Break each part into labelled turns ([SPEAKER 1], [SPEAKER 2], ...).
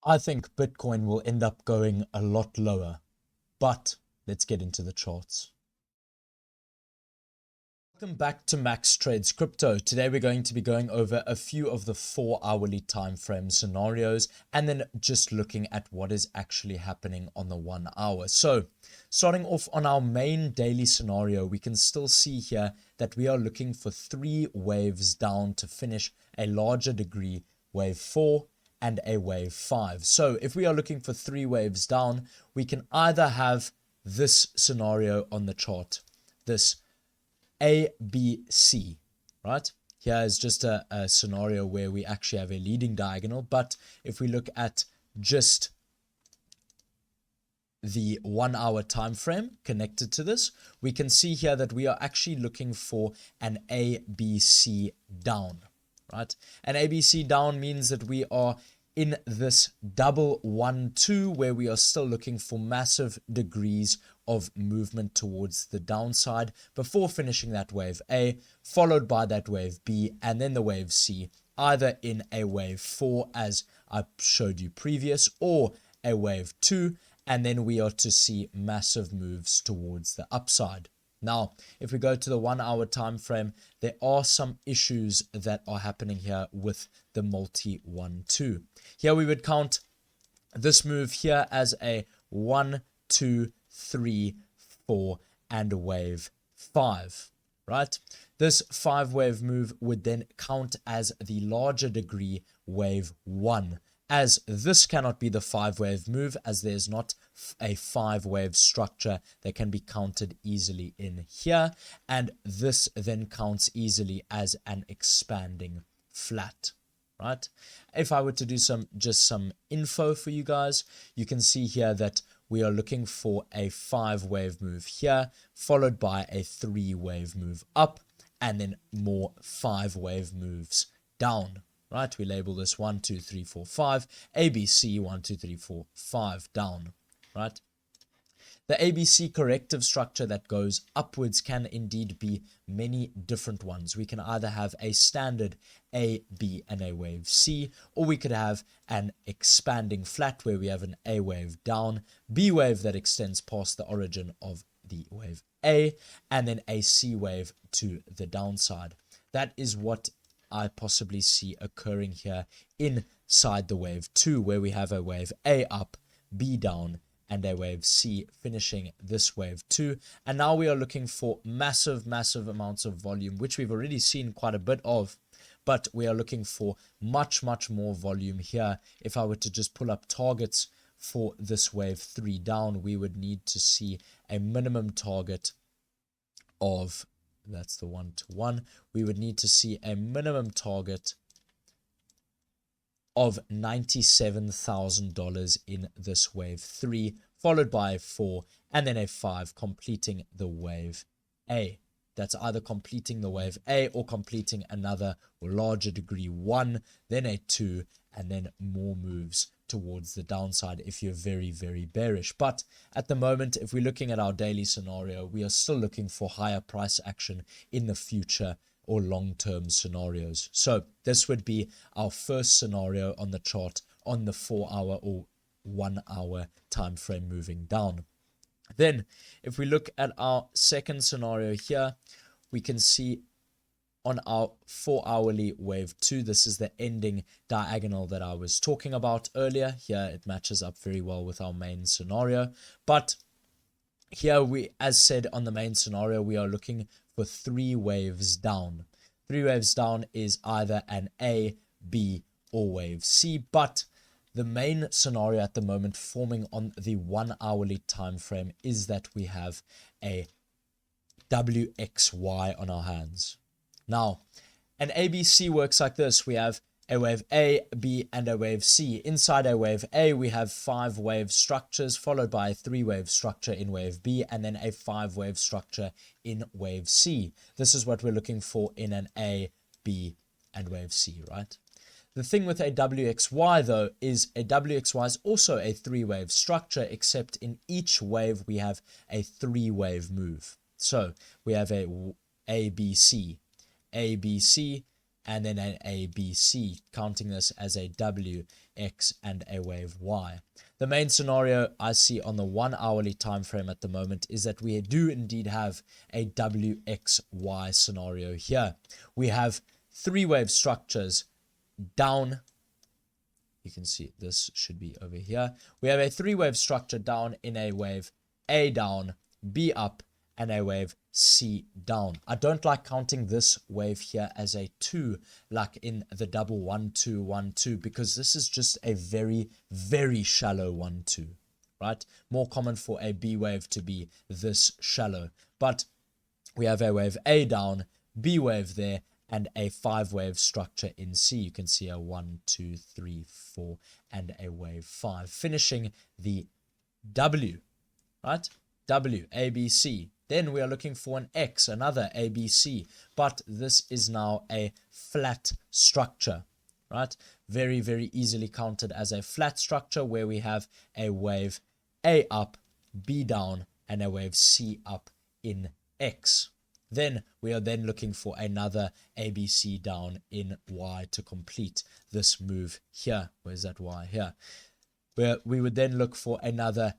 [SPEAKER 1] I think Bitcoin will end up going a lot lower, but let's get into the charts. Welcome back to Max Trades Crypto. Today we're going to be going over a few of the 4-hourly time frame scenarios and then just looking at what is actually happening on the 1 hour. So starting off on our main daily scenario, we can still see here that we are looking for 3 waves down to finish a larger degree, wave 4 and a wave 5. So if we are looking for 3 waves down, we can either have this scenario on the chart, this ABC, right? Here is just a scenario where we actually have a leading diagonal, but if we look at just the 1 hour time frame connected to this, we can see here that we are actually looking for an ABC down, right? An ABC down means that we are in this double 1-2 where we are still looking for massive degrees of movement towards the downside before finishing that wave A, followed by that wave B, and then the wave C, either in a wave 4 as I showed you previous, or a wave 2, and then we are to see massive moves towards the upside. Now, if we go to the 1 hour time frame, there are some issues that are happening here with the multi 1-2. Here we would count this move here as a 1, 2, 3, 4, and a wave 5, right? This 5 wave move would then count as the larger degree wave 1, as this cannot be the 5 wave move, as there's not a 5 wave structure that can be counted easily in here, and this then counts easily as an expanding flat, right? If I were to do just some info for you guys, you can see here that we are looking for a 5 wave move here, followed by a 3 wave move up, and then more 5 wave moves down. Right, we label this 1, 2, 3, 4, 5, ABC 1, 2, 3, 4, 5 down, right? The ABC corrective structure that goes upwards can indeed be many different ones. We can either have a standard A, B, and a wave C, or we could have an expanding flat where we have an A wave down, B wave that extends past the origin of the wave A, and then a C wave to the downside. That is what I possibly see occurring here inside the wave 2, where we have a wave A up, B down, and a wave C finishing this wave 2. And now we are looking for massive amounts of volume, which we've already seen quite a bit of, but we are looking for much more volume here. If I were to just pull up targets for this wave 3 down, we would need to see a minimum target of, that's the 1-to-1, we would need to see a minimum target of $97,000 in this wave 3, followed by a 4, and then a 5, completing the wave A. That's either completing the wave A or completing another or larger degree 1, then a 2, and then more moves towards the downside if you're very bearish. But at the moment, if we're looking at our daily scenario, we are still looking for higher price action in the future or long-term scenarios. So this would be our first scenario on the chart on the 4-hour or 1 hour time frame moving down. Then if we look at our second scenario here, we can see on our 4-hourly wave 2, this is the ending diagonal that I was talking about earlier. Here it matches up very well with our main scenario, but here we, as said on the main scenario, we are looking for 3 waves down. 3 waves down is either an A, B, or wave C, but the main scenario at the moment forming on the 1 hourly time frame is that we have a WXY on our hands. Now, an ABC works like this. We have a wave A, B, and a wave C. Inside a wave A, we have 5 wave structures, followed by a 3 wave structure in wave B, and then a 5 wave structure in wave C. This is what we're looking for in an A, B, and wave C, right? The thing with a WXY, though, is a WXY is also a 3 wave structure, except in each wave we have a 3 wave move. So we have a ABC, ABC, and then an ABC, counting this as a WXY. X and a wave Y. The main scenario I see on the 1 hourly time frame at the moment is that we do indeed have a WXY scenario here. We have 3 wave structures down. You can see this should be over here. We have a 3 wave structure down in a wave A down, B up, and a wave C down. I don't like counting this wave here as a 2 like in the double 1 2 1 2, because this is just a very, very shallow 1 2, right? More common for a B wave to be this shallow. But we have a wave A down, B wave there, and a 5 wave structure in C. You can see a 1 2 3 4 and a wave 5, finishing the W, right? W, A, B, C. Then we are looking for an X, another ABC, but this is now a flat structure, right? Very, very easily counted as a flat structure where we have a wave A up, B down, and a wave C up in X. Then we are then looking for another ABC down in Y to complete this move here. Where's that Y? Here. Where we would then look for another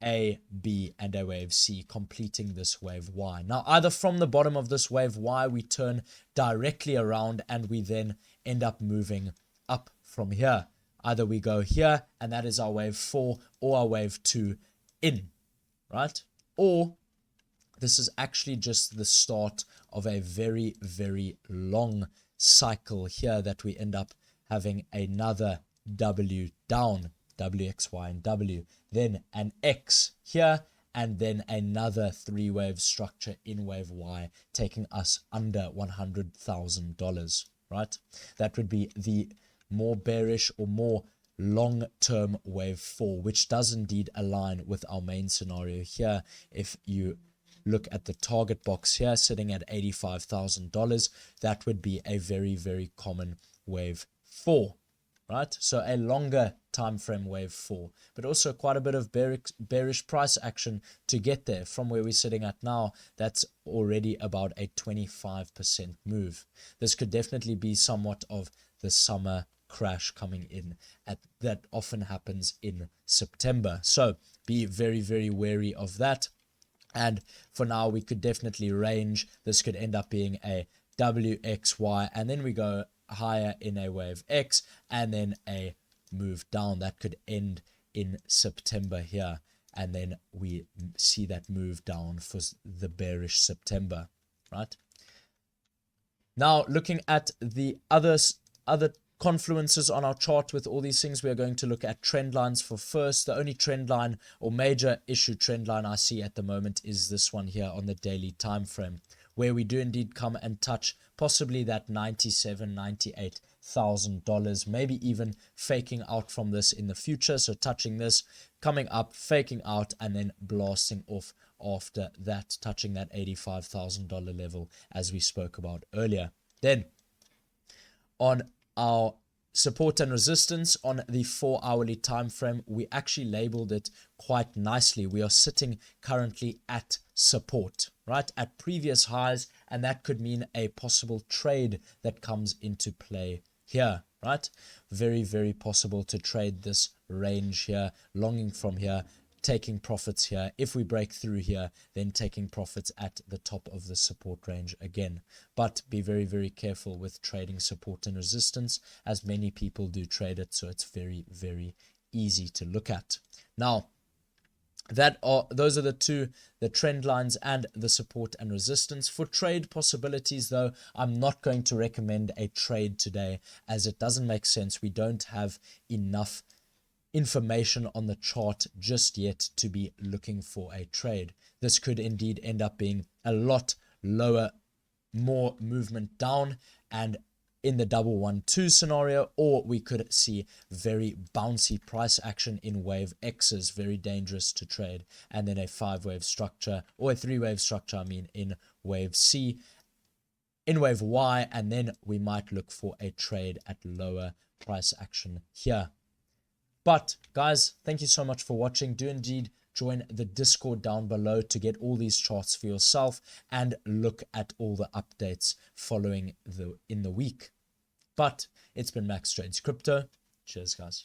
[SPEAKER 1] A, B, and a wave C, completing this wave Y. Now, either from the bottom of this wave Y, we turn directly around and we then end up moving up from here. Either we go here, and that is our wave 4, or our wave 2 in, right? Or this is actually just the start of a very, very long cycle here that we end up having another W down, W, X, Y, and W, then an X here, and then another 3 wave structure in wave Y, taking us under $100,000, right? That would be the more bearish or more long-term wave 4, which does indeed align with our main scenario here. If you look at the target box here sitting at $85,000, that would be a very, very common wave 4. Right, so a longer time frame wave 4, but also quite a bit of bearish price action to get there. From where we're sitting at now, that's already about a 25% move. This could definitely be somewhat of the summer crash coming in that often happens in September. So be very, very wary of that. And for now, we could definitely range. This could end up being a WXY, and then we go higher in a wave X, and then a move down that could end in September here, and then we see that move down for the bearish September, right? Now, looking at the other confluences on our chart with all these things, we are going to look at trend lines for first. The only trend line or major issue trend line I see at the moment is this one here on the daily time frame, where we do indeed come and touch possibly that $97,000, $98,000, maybe even faking out from this in the future. So touching this, coming up, faking out, and then blasting off after that, touching that $85,000 level as we spoke about earlier. Then on our support and resistance on the 4 hourly time frame, we actually labeled it quite nicely. We are sitting currently at support, right, at previous highs, and that could mean a possible trade that comes into play here, right? Very, very possible to trade this range here, longing from here, taking profits here. If we break through here, then taking profits at the top of the support range again. But be very, very careful with trading support and resistance, as many people do trade it, so it's very, very easy to look at. Now, those are the two, the trend lines and the support and resistance. For trade possibilities, though, I'm not going to recommend a trade today, as it doesn't make sense. We don't have enough information on the chart just yet to be looking for a trade. This could indeed end up being a lot lower, more movement down, and in the double 1-2 scenario, or we could see very bouncy price action in wave X's, very dangerous to trade, and then a 5-wave structure, or a 3-wave structure, I mean, in wave C, in wave Y, and then we might look for a trade at lower price action here. But guys, thank you so much for watching. Do indeed join the Discord down below to get all these charts for yourself and look at all the updates following in the week. But it's been Max Trades Crypto. Cheers, guys.